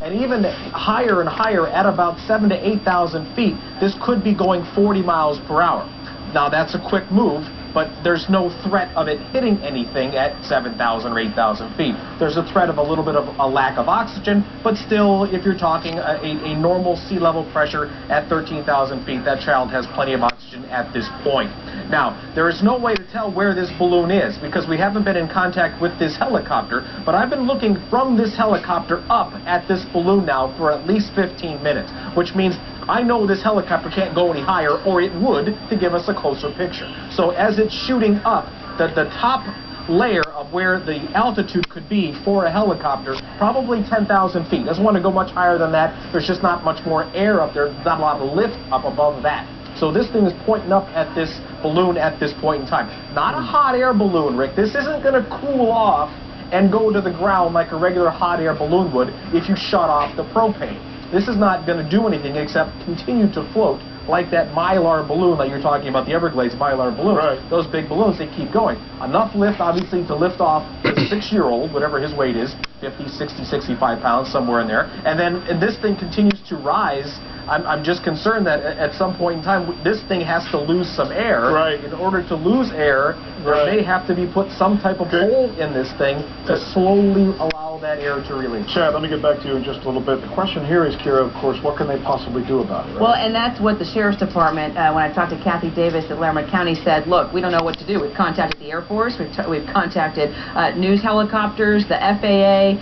And even higher and higher at about 7,000 to 8,000 feet, this could be going 40 miles per hour. Now that's a quick move, but there's no threat of it hitting anything at 7,000 or 8,000 feet. There's a threat of a little bit of a lack of oxygen, but still, if you're talking a normal sea level pressure at 13,000 feet, that child has plenty of oxygen at this point. Now, there is no way to tell where this balloon is because we haven't been in contact with this helicopter, but I've been looking from this helicopter up at this balloon now for at least 15 minutes, which means I know this helicopter can't go any higher, or it would, to give us a closer picture. So as it's shooting up, the top layer of where the altitude could be for a helicopter, probably 10,000 feet. Doesn't want to go much higher than that. There's just not much more air up there. There's not a lot of lift up above that. So this thing is pointing up at this balloon at this point in time. Not a hot air balloon, Rick. This isn't going to cool off and go to the ground like a regular hot air balloon would if you shut off the propane. This is not going to do anything except continue to float like that Mylar balloon that you're talking about, the Everglades Mylar balloons. Right. Those big balloons, they keep going. Enough lift, obviously, to lift off a 6-year-old, whatever his weight is, 50, 60, 65 pounds, somewhere in there. And then this thing continues to rise. I'm just concerned that at some point in time, this thing has to lose some air. Right. In order to lose air, there may have to be put some type of hole in this thing to slowly allow that air to release. Chad, let me get back to you in just a little bit. The question here is, Kira, of course, what can they possibly do about it? Right? Well, and that's what the Sheriff's Department, when I talked to Kathy Davis at Larimer County, said, look, we don't know what to do. We've contacted the Air Force, we've contacted news helicopters, the FAA,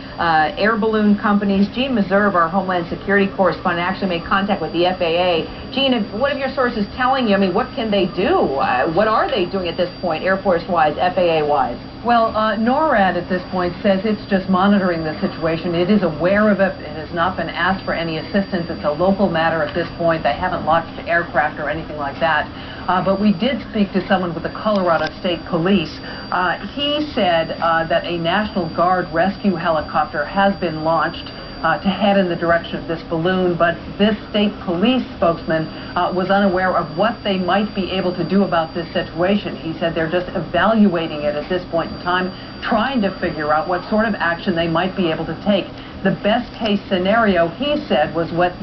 air balloon companies. Gene Meserve, our Homeland Security correspondent, actually made contact with the FAA. Gene, what are your sources telling you? I mean, what can they do? What are they doing at this point, Air Force-wise, FAA-wise? Well, NORAD at this point says it's just monitoring the situation. It is aware of it. It has not been asked for any assistance. It's a local matter at this point. They haven't launched an aircraft or anything like that. But we did speak to someone with the Colorado State Police. He said that a National Guard rescue helicopter has been launched to head in the direction of this balloon, but this state police spokesman was unaware of what they might be able to do about this situation. He said they're just evaluating it at this point in time, trying to figure out what sort of action they might be able to take. The best case scenario, he said, was what